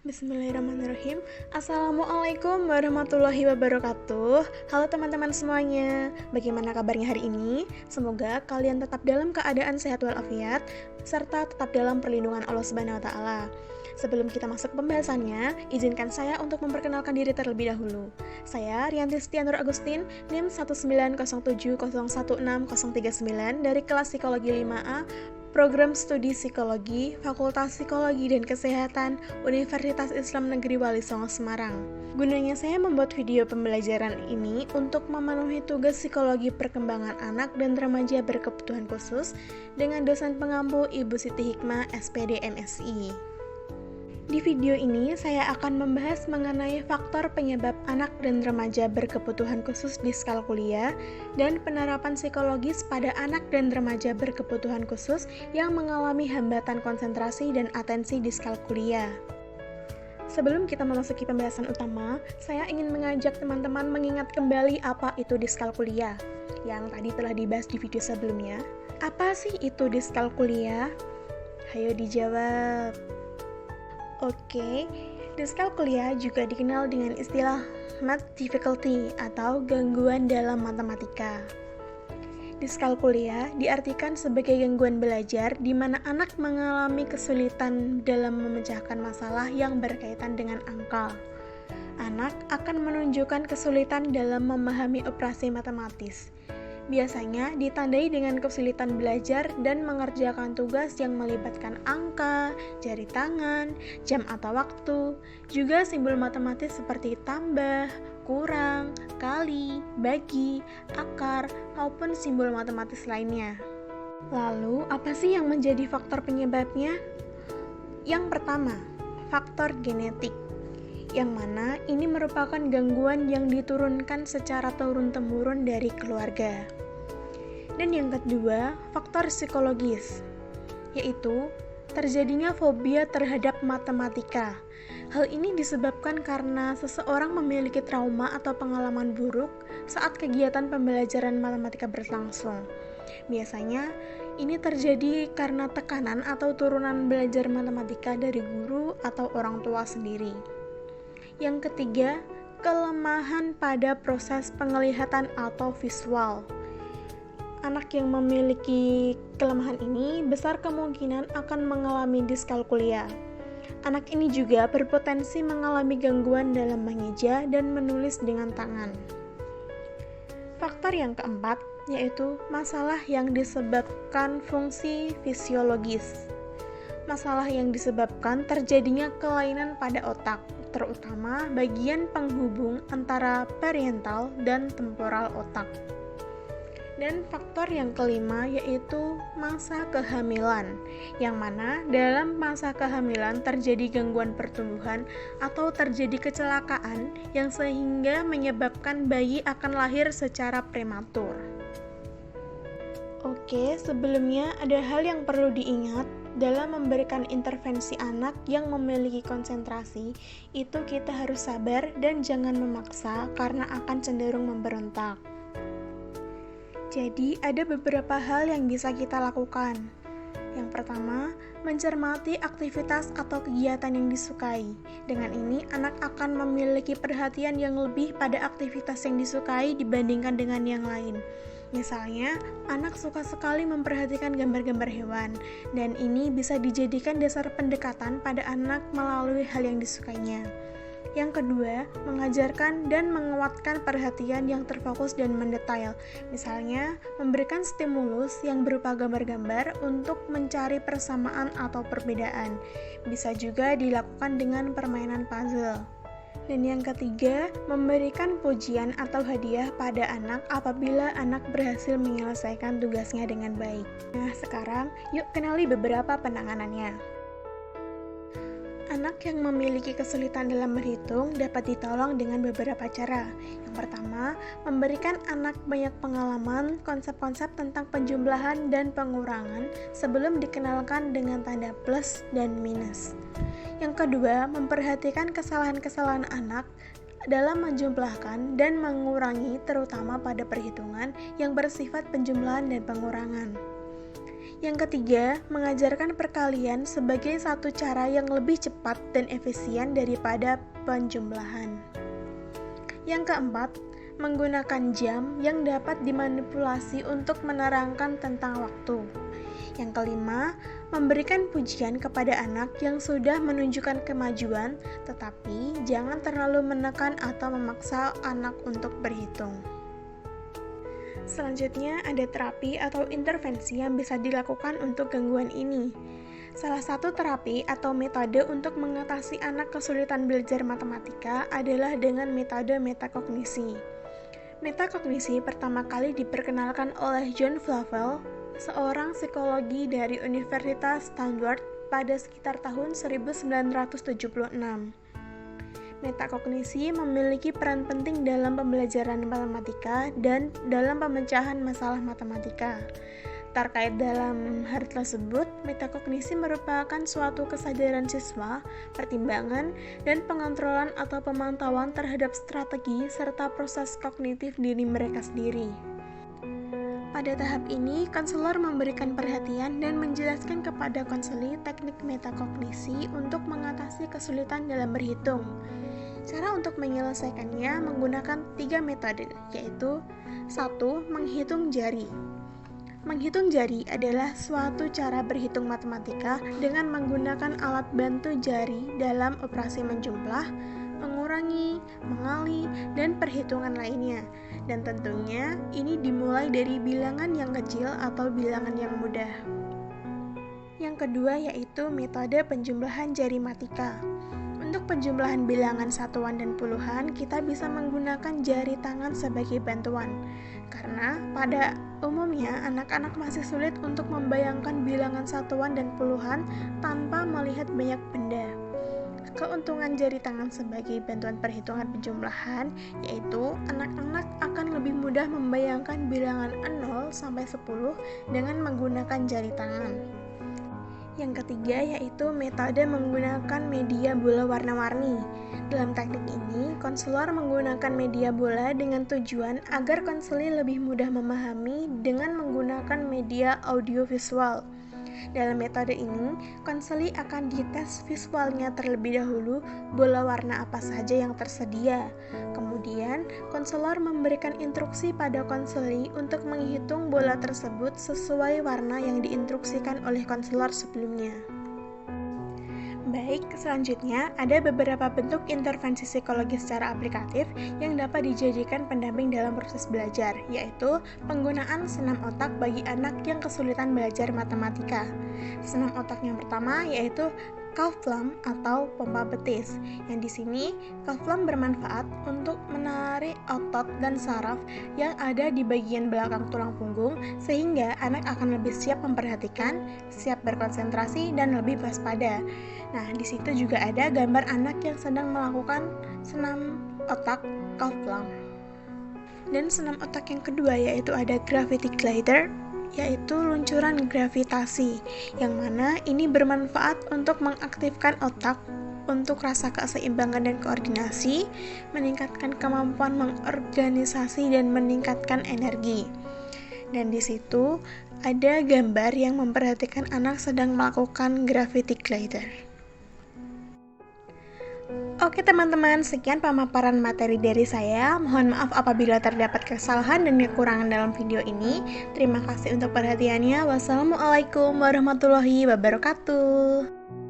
Bismillahirrahmanirrahim. Assalamualaikum warahmatullahi wabarakatuh. Halo teman-teman semuanya. Bagaimana kabarnya hari ini? Semoga kalian tetap dalam keadaan sehat walafiat serta tetap dalam perlindungan Allah Subhanahu wa taala. Sebelum kita masuk ke pembahasannya, izinkan saya untuk memperkenalkan diri terlebih dahulu. Saya Rianti Setianur Agustin, NIM 19070160039 dari kelas Psikologi 5A, Program Studi Psikologi, Fakultas Psikologi dan Kesehatan, Universitas Islam Negeri Wali Songo Semarang. Gunanya saya membuat video pembelajaran ini untuk memenuhi tugas psikologi perkembangan anak dan remaja berkebutuhan khusus dengan dosen pengampu Ibu Siti Hikmah, SPD MSI. Di video ini, saya akan membahas mengenai faktor penyebab anak dan remaja berkebutuhan khusus diskalkulia dan penerapan psikologis pada anak dan remaja berkebutuhan khusus yang mengalami hambatan konsentrasi dan atensi diskalkulia. Sebelum kita memasuki pembahasan utama, saya ingin mengajak teman-teman mengingat kembali apa itu diskalkulia, yang tadi telah dibahas di video sebelumnya. Apa sih itu diskalkulia? Hayo dijawab. Oke, diskalkulia juga dikenal dengan istilah math difficulty atau gangguan dalam matematika. Diskalkulia diartikan sebagai gangguan belajar di mana anak mengalami kesulitan dalam memecahkan masalah yang berkaitan dengan angka. Anak akan menunjukkan kesulitan dalam memahami operasi matematis. Biasanya ditandai dengan kesulitan belajar dan mengerjakan tugas yang melibatkan angka, jari tangan, jam atau waktu, juga simbol matematis seperti tambah, kurang, kali, bagi, akar, maupun simbol matematis lainnya. Lalu, apa sih yang menjadi faktor penyebabnya? Yang pertama, faktor genetik, yang mana ini merupakan gangguan yang diturunkan secara turun-temurun dari keluarga. Dan yang kedua, faktor psikologis, yaitu terjadinya fobia terhadap matematika. Hal ini disebabkan karena seseorang memiliki trauma atau pengalaman buruk saat kegiatan pembelajaran matematika berlangsung. Biasanya, ini terjadi karena tekanan atau turunan belajar matematika dari guru atau orang tua sendiri. Yang ketiga, kelemahan pada proses penglihatan atau visual. Anak yang memiliki kelemahan ini besar kemungkinan akan mengalami diskalkulia. Anak ini juga berpotensi mengalami gangguan dalam mengeja dan menulis dengan tangan. Faktor yang keempat yaitu masalah yang disebabkan fungsi fisiologis. Masalah yang disebabkan terjadinya kelainan pada otak, terutama bagian penghubung antara parietal dan temporal otak. Dan faktor yang kelima yaitu masa kehamilan, yang mana dalam masa kehamilan terjadi gangguan pertumbuhan atau terjadi kecelakaan yang sehingga menyebabkan bayi akan lahir secara prematur. Oke, sebelumnya ada hal yang perlu diingat dalam memberikan intervensi anak yang memiliki konsentrasi, itu kita harus sabar dan jangan memaksa karena akan cenderung memberontak. Jadi, ada beberapa hal yang bisa kita lakukan. Yang pertama, mencermati aktivitas atau kegiatan yang disukai. Dengan ini, anak akan memiliki perhatian yang lebih pada aktivitas yang disukai dibandingkan dengan yang lain. Misalnya, anak suka sekali memperhatikan gambar-gambar hewan, dan ini bisa dijadikan dasar pendekatan pada anak melalui hal yang disukainya. Yang kedua, mengajarkan dan menguatkan perhatian yang terfokus dan mendetail. Misalnya, memberikan stimulus yang berupa gambar-gambar untuk mencari persamaan atau perbedaan. Bisa juga dilakukan dengan permainan puzzle. Dan yang ketiga, memberikan pujian atau hadiah pada anak apabila anak berhasil menyelesaikan tugasnya dengan baik. Nah, sekarang yuk kenali beberapa penanganannya. Anak yang memiliki kesulitan dalam berhitung dapat ditolong dengan beberapa cara. Yang pertama, memberikan anak banyak pengalaman konsep-konsep tentang penjumlahan dan pengurangan sebelum dikenalkan dengan tanda plus dan minus. Yang kedua, memperhatikan kesalahan-kesalahan anak dalam menjumlahkan dan mengurangi terutama pada perhitungan yang bersifat penjumlahan dan pengurangan. Yang ketiga, mengajarkan perkalian sebagai satu cara yang lebih cepat dan efisien daripada penjumlahan. Yang keempat, menggunakan jam yang dapat dimanipulasi untuk menerangkan tentang waktu. Yang kelima, memberikan pujian kepada anak yang sudah menunjukkan kemajuan, tetapi jangan terlalu menekan atau memaksa anak untuk berhitung. Selanjutnya, ada terapi atau intervensi yang bisa dilakukan untuk gangguan ini. Salah satu terapi atau metode untuk mengatasi anak kesulitan belajar matematika adalah dengan metode metakognisi. Metakognisi pertama kali diperkenalkan oleh John Flavel, seorang psikologi dari Universitas Stanford pada sekitar tahun 1976. Metakognisi memiliki peran penting dalam pembelajaran matematika dan dalam pemecahan masalah matematika. Terkait dalam hal tersebut, metakognisi merupakan suatu kesadaran siswa, pertimbangan, dan pengontrolan atau pemantauan terhadap strategi serta proses kognitif diri mereka sendiri. Pada tahap ini, konselor memberikan perhatian dan menjelaskan kepada konseli teknik metakognisi untuk mengatasi kesulitan dalam berhitung. Cara untuk menyelesaikannya menggunakan 3 metode, yaitu 1. Menghitung jari. Menghitung jari adalah suatu cara berhitung matematika dengan menggunakan alat bantu jari dalam operasi menjumlah, mengurangi, mengali, dan perhitungan lainnya. Dan tentunya ini dimulai dari bilangan yang kecil atau bilangan yang mudah. Yang kedua yaitu metode penjumlahan jari matika. Untuk penjumlahan bilangan satuan dan puluhan, kita bisa menggunakan jari tangan sebagai bantuan. Karena pada umumnya anak-anak masih sulit untuk membayangkan bilangan satuan dan puluhan tanpa melihat banyak benda. Keuntungan jari tangan sebagai bantuan perhitungan penjumlahan yaitu anak-anak akan lebih mudah membayangkan bilangan 0 sampai 10 dengan menggunakan jari tangan. Yang ketiga yaitu metode menggunakan media bola warna-warni. Dalam teknik ini, konselor menggunakan media bola dengan tujuan agar konseli lebih mudah memahami dengan menggunakan media audiovisual. Dalam metode ini, konseli akan dites visualnya terlebih dahulu bola warna apa saja yang tersedia. Kemudian, konselor memberikan instruksi pada konseli untuk menghitung bola tersebut sesuai warna yang diinstruksikan oleh konselor sebelumnya. Baik, selanjutnya ada beberapa bentuk intervensi psikologi secara aplikatif yang dapat dijadikan pendamping dalam proses belajar, yaitu penggunaan senam otak bagi anak yang kesulitan belajar matematika. Senam otak yang pertama yaitu Kaufman atau pompa betis, yang di sini Kaufman bermanfaat untuk menarik otot dan saraf yang ada di bagian belakang tulang punggung sehingga anak akan lebih siap memperhatikan, siap berkonsentrasi, dan lebih waspada. Nah, di situ juga ada gambar anak yang sedang melakukan senam otak Kaufman. Dan senam otak yang kedua yaitu ada gravity glider, yaitu luncuran gravitasi, yang mana ini bermanfaat untuk mengaktifkan otak untuk rasa keseimbangan dan koordinasi, meningkatkan kemampuan mengorganisasi dan meningkatkan energi. Dan di situ ada gambar yang memperhatikan anak sedang melakukan gravity glider. Oke teman-teman, sekian pemaparan materi dari saya. Mohon maaf apabila terdapat kesalahan dan kekurangan dalam video ini. Terima kasih untuk perhatiannya. Wassalamualaikum warahmatullahi wabarakatuh.